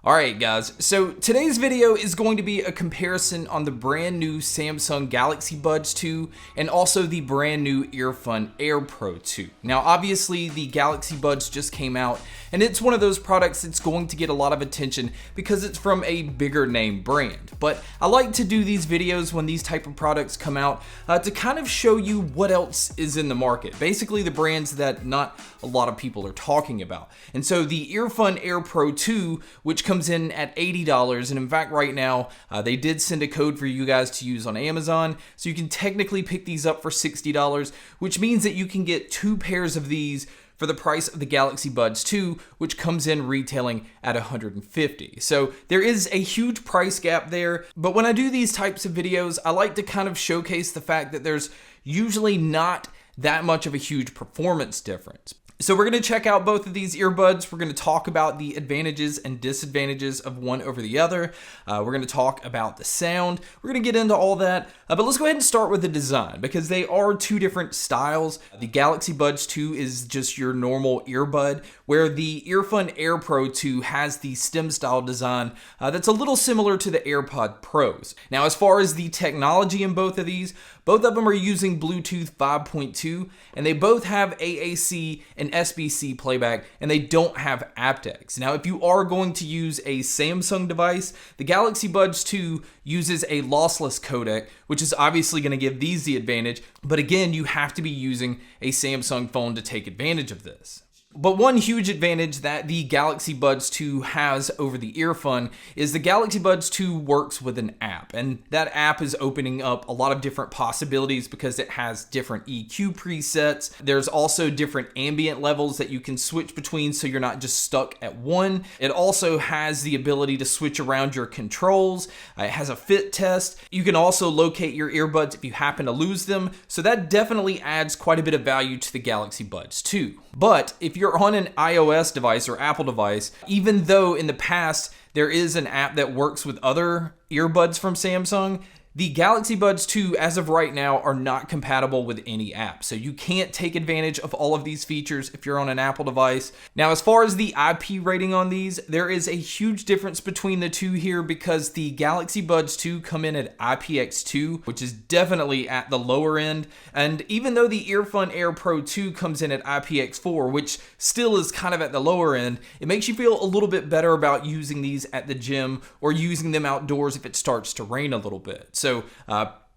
Alright guys, so today's video is going to be a comparison on the brand new Samsung Galaxy Buds 2 and also the brand new EarFun AirPro 2. Now obviously the Galaxy Buds just came out and it's one of those products that's going to get a lot of attention because it's from a bigger name brand. But I like to do these videos when these type of products come out to kind of show you what else is in the market. Basically the brands that not a lot of people are talking about. And so the EarFun AirPro 2, which comes in at $80, and in fact right now they did send a code for you guys to use on Amazon, so you can technically pick these up for $60, which means that you can get two pairs of these for the price of the Galaxy Buds 2, which comes in retailing at $150. So there is a huge price gap there, but when I do these types of videos, I like to kind of showcase the fact that there's usually not that much of a huge performance difference. So we're going to check out both of these earbuds. We're going to talk about the advantages and disadvantages of one over the other. We're going to talk about the sound. We're going to get into all that. But let's go ahead and start with the design because they are two different styles. The Galaxy Buds 2 is just your normal earbud, where the EarFun AirPro 2 has the stem style design that's a little similar to the AirPod Pros. Now, as far as the technology in both of these, both of them are using Bluetooth 5.2, and they both have AAC and SBC playback, and they don't have aptX. Now, if you are going to use a Samsung device, the Galaxy Buds 2 uses a lossless codec, which is obviously going to give these the advantage, but again, you have to be using a Samsung phone to take advantage of this. But one huge advantage that the Galaxy Buds 2 has over the EarFun is the Galaxy Buds 2 works with an app, and that app is opening up a lot of different possibilities because it has different EQ presets. There's also different ambient levels that you can switch between so you're not just stuck at one. It also has the ability to switch around your controls. It has a fit test. You can also locate your earbuds if you happen to lose them, so that definitely adds quite a bit of value to the Galaxy Buds 2. But if you're on an iOS device or Apple device, even though in the past there is an app that works with other earbuds from Samsung, the Galaxy Buds 2, as of right now, are not compatible with any app. So you can't take advantage of all of these features if you're on an Apple device. Now, as far as the IP rating on these, there is a huge difference between the two here because the Galaxy Buds 2 come in at IPX2, which is definitely at the lower end. And even though the EarFun AirPro 2 comes in at IPX4, which still is kind of at the lower end, it makes you feel a little bit better about using these at the gym or using them outdoors if it starts to rain a little bit. So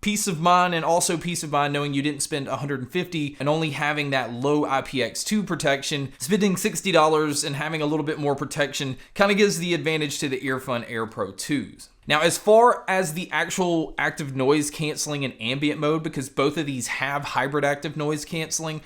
peace of mind, and also peace of mind knowing you didn't spend $150 and only having that low IPX2 protection. Spending $60 and having a little bit more protection kind of gives the advantage to the EarFun AirPro 2s. Now, as far as the actual active noise canceling and ambient mode, because both of these have hybrid active noise canceling,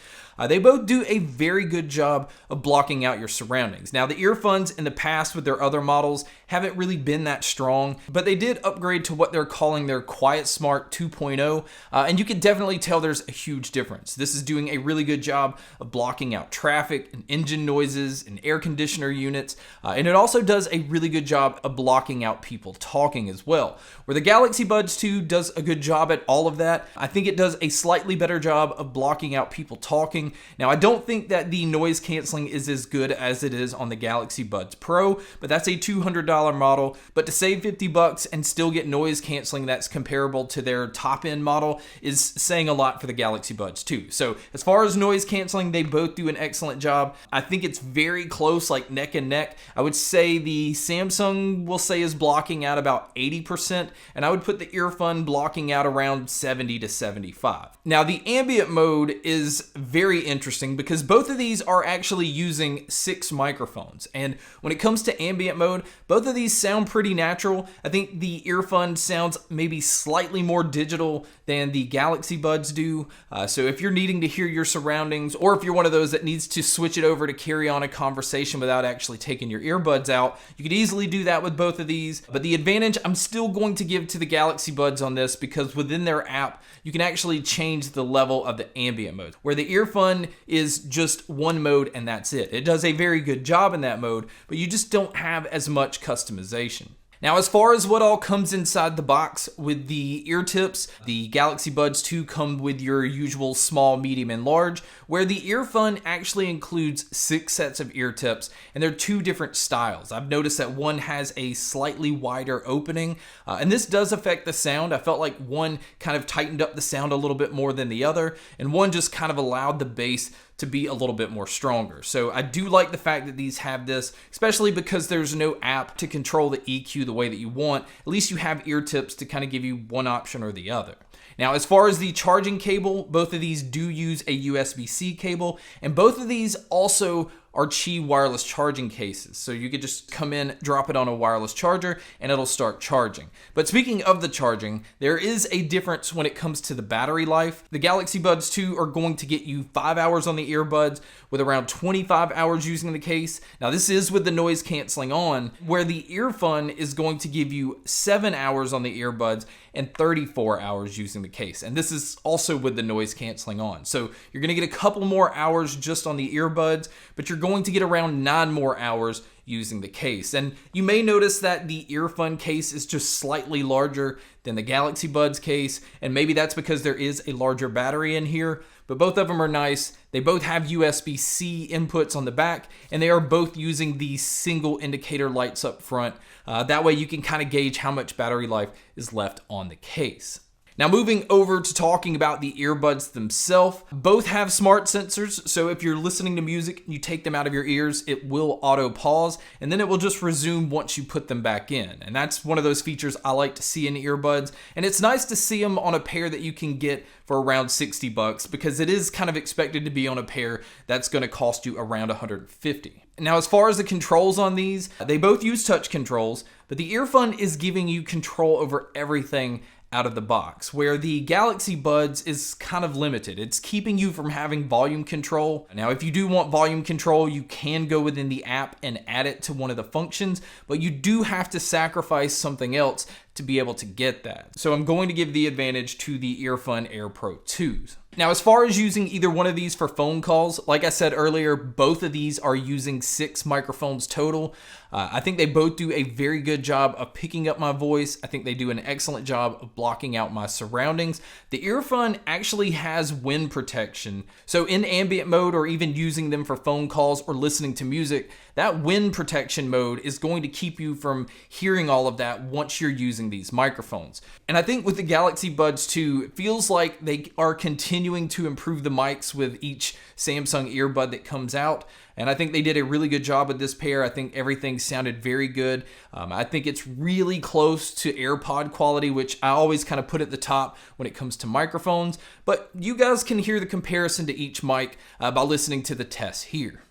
they both do a very good job of blocking out your surroundings. Now, the EarFuns in the past with their other models haven't really been that strong, but they did upgrade to what they're calling their Quiet Smart 2.0, and you can definitely tell there's a huge difference. This is doing a really good job of blocking out traffic and engine noises and air conditioner units, and it also does a really good job of blocking out people talking as well. Where the Galaxy Buds 2 does a good job at all of that, I think it does a slightly better job of blocking out people talking. Now, I don't think that the noise canceling is as good as it is on the Galaxy Buds Pro, but that's a $200 model. But to save $50 and still get noise canceling that's comparable to their top end model is saying a lot for the Galaxy Buds 2. So as far as noise canceling, they both do an excellent job. I think it's very close, like neck and neck. I would say the Samsung will say is blocking out about 80%, and I would put the EarFun blocking out around 70 to 75. Now, the ambient mode is very interesting because both of these are actually using 6 microphones, and when it comes to ambient mode, both of these sound pretty natural. I think the EarFun sounds maybe slightly more digital than the Galaxy Buds do, so if you're needing to hear your surroundings, or if you're one of those that needs to switch it over to carry on a conversation without actually taking your earbuds out, you could easily do that with both of these. But the advantage I'm still going to give to the Galaxy Buds on this because within their app, you can actually change the level of the ambient mode, where the EarFun is just one mode and that's it. It does a very good job in that mode, but you just don't have as much customization. Now, as far as what all comes inside the box with the ear tips, the Galaxy Buds 2 come with your usual small, medium, and large, where the EarFun actually includes 6 sets of ear tips, and they're 2 different styles. I've noticed that one has a slightly wider opening, and this does affect the sound. I felt like one kind of tightened up the sound a little bit more than the other, and one just kind of allowed the bass to be a little bit more stronger. So I do like the fact that these have this, especially because there's no app to control the EQ the way that you want. At least you have ear tips to kind of give you one option or the other. Now, as far as the charging cable, both of these do use a USB-C cable, and both of these also are Qi wireless charging cases. So you could just come in, drop it on a wireless charger, and it'll start charging. But speaking of the charging, there is a difference when it comes to the battery life. The Galaxy Buds 2 are going to get you 5 hours on the earbuds with around 25 hours using the case. Now, this is with the noise canceling on, where the EarFun is going to give you 7 hours on the earbuds and 34 hours using the case. And this is also with the noise canceling on. So you're gonna get a couple more hours just on the earbuds, but you're going to get around 9 more hours using the case. And you may notice that the EarFun case is just slightly larger than the Galaxy Buds case, and maybe that's because there is a larger battery in here, but both of them are nice. They both have USB-C inputs on the back, and they are both using the single indicator lights up front. That way you can kind of gauge how much battery life is left on the case. Now, moving over to talking about the earbuds themselves, both have smart sensors, so if you're listening to music and you take them out of your ears, it will auto pause, and then it will just resume once you put them back in. And that's one of those features I like to see in earbuds, and it's nice to see them on a pair that you can get for around $60, because it is kind of expected to be on a pair that's going to cost you around $150. Now, as far as the controls on these, they both use touch controls, but the EarFun is giving you control over everything out of the box, where the Galaxy Buds is kind of limited. It's keeping you from having volume control. Now, if you do want volume control, you can go within the app and add it to one of the functions, but you do have to sacrifice something else to be able to get that. So I'm going to give the advantage to the EarFun Air Pro 2s. Now, as far as using either one of these for phone calls, like I said earlier, both of these are using 6 microphones total. I think they both do a very good job of picking up my voice. I think they do an excellent job of blocking out my surroundings. The EarFun actually has wind protection. So in ambient mode, or even using them for phone calls or listening to music, that wind protection mode is going to keep you from hearing all of that once you're using these microphones. And I think with the Galaxy Buds 2, it feels like they are continuing to improve the mics with each Samsung earbud that comes out. And I think they did a really good job with this pair. I think everything sounded very good. I think it's really close to AirPod quality, which I always kind of put at the top when it comes to microphones. But you guys can hear the comparison to each mic by listening to the test here.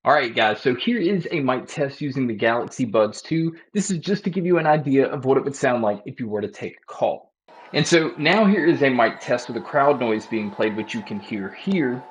All right, guys, so here is a mic test using the Galaxy Buds 2. This is just to give you an idea of what it would sound like if you were to take a call. And so now here is a mic test with a crowd noise being played, which you can hear here.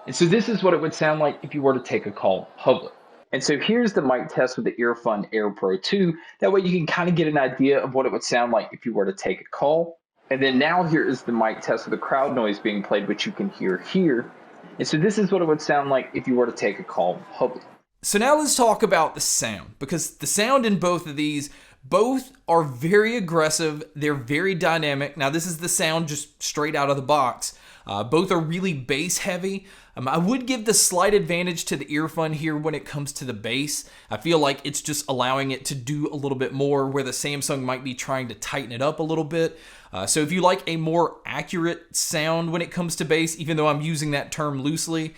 And so this is what it would sound like if you were to take a call in public. And so here's the mic test with the EarFun Air Pro 2. That way you can kind of get an idea of what it would sound like if you were to take a call. And then now here is the mic test with the crowd noise being played, which you can hear here. And so this is what it would sound like if you were to take a call in public. So now let's talk about the sound, because the sound in both of these, both are very aggressive. They're very dynamic. Now this is the sound just straight out of the box. Both are really bass heavy. I would give the slight advantage to the EarFun here when it comes to the bass. I feel like it's just allowing it to do a little bit more, where the Samsung might be trying to tighten it up a little bit. So if you like a more accurate sound when it comes to bass, even though I'm using that term loosely,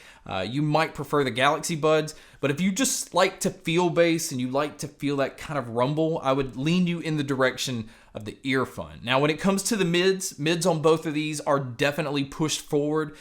you might prefer the Galaxy Buds. But if you just like to feel bass and you like to feel that kind of rumble, I would lean you in the direction of the EarFun. Now, when it comes to the mids on both of these are definitely pushed forward.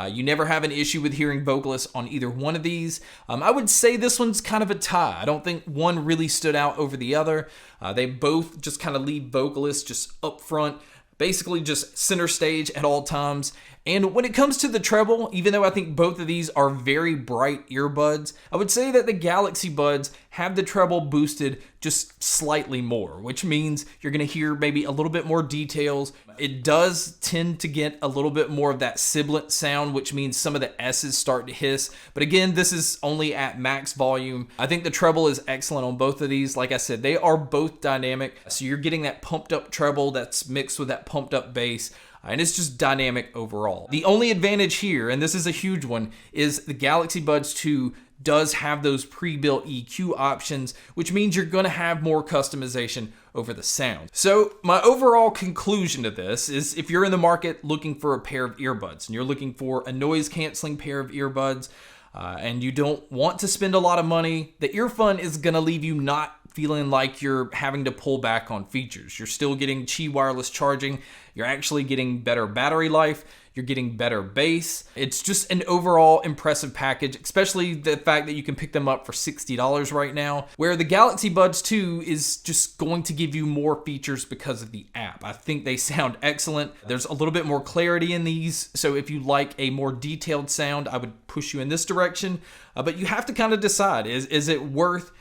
You never have an issue with hearing vocalists on either one of these. I would say this one's kind of a tie. I don't think one really stood out over the other. They both just kind of leave vocalists just up front, basically just center stage at all times. And when it comes to the treble, even though I think both of these are very bright earbuds, I would say that the Galaxy Buds have the treble boosted just slightly more, which means you're gonna hear maybe a little bit more details. It does tend to get a little bit more of that sibilant sound, which means some of the S's start to hiss. But again, this is only at max volume. I think the treble is excellent on both of these. Like I said, they are both dynamic. So you're getting that pumped up treble that's mixed with that pumped up bass. And it's just dynamic overall. The only advantage here, and this is a huge one, is the Galaxy Buds 2 does have those pre-built EQ options, which means you're gonna have more customization over the sound. So my overall conclusion to this is, if you're in the market looking for a pair of earbuds and you're looking for a noise canceling pair of earbuds, and you don't want to spend a lot of money, the EarFun is gonna leave you not feeling like you're having to pull back on features. You're still getting Qi wireless charging. You're actually getting better battery life. You're getting better bass. It's just an overall impressive package, especially the fact that you can pick them up for $60 right now, where the Galaxy Buds 2 is just going to give you more features because of the app. I think they sound excellent. There's a little bit more clarity in these, so if you like a more detailed sound, I would push you in this direction. But you have to kind of decide, is it worth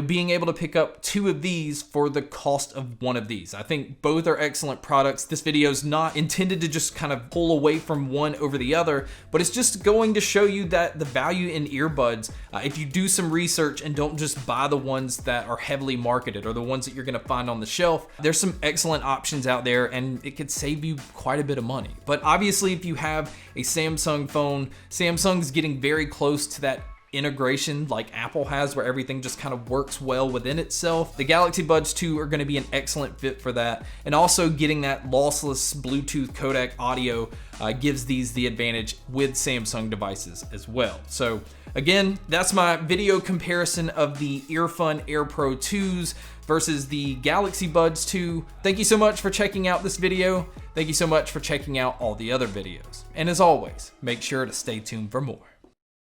being able to pick up two of these for the cost of one of these? I think both are excellent products. This video is not intended to just kind of pull away from one over the other, but it's just going to show you that the value in earbuds, if you do some research and don't just buy the ones that are heavily marketed or the ones that you're gonna find on the shelf, there's some excellent options out there and it could save you quite a bit of money. But obviously, if you have a Samsung phone, Samsung's getting very close to that integration like Apple has, where everything just kind of works well within itself. The Galaxy Buds 2 are going to be an excellent fit for that, and also getting that lossless Bluetooth codec audio gives these the advantage with Samsung devices as well. So again, that's my video comparison of the EarFun AirPro 2s versus the Galaxy Buds 2. Thank you so much for checking out this video. Thank you so much for checking out all the other videos. And as always, make sure to stay tuned for more.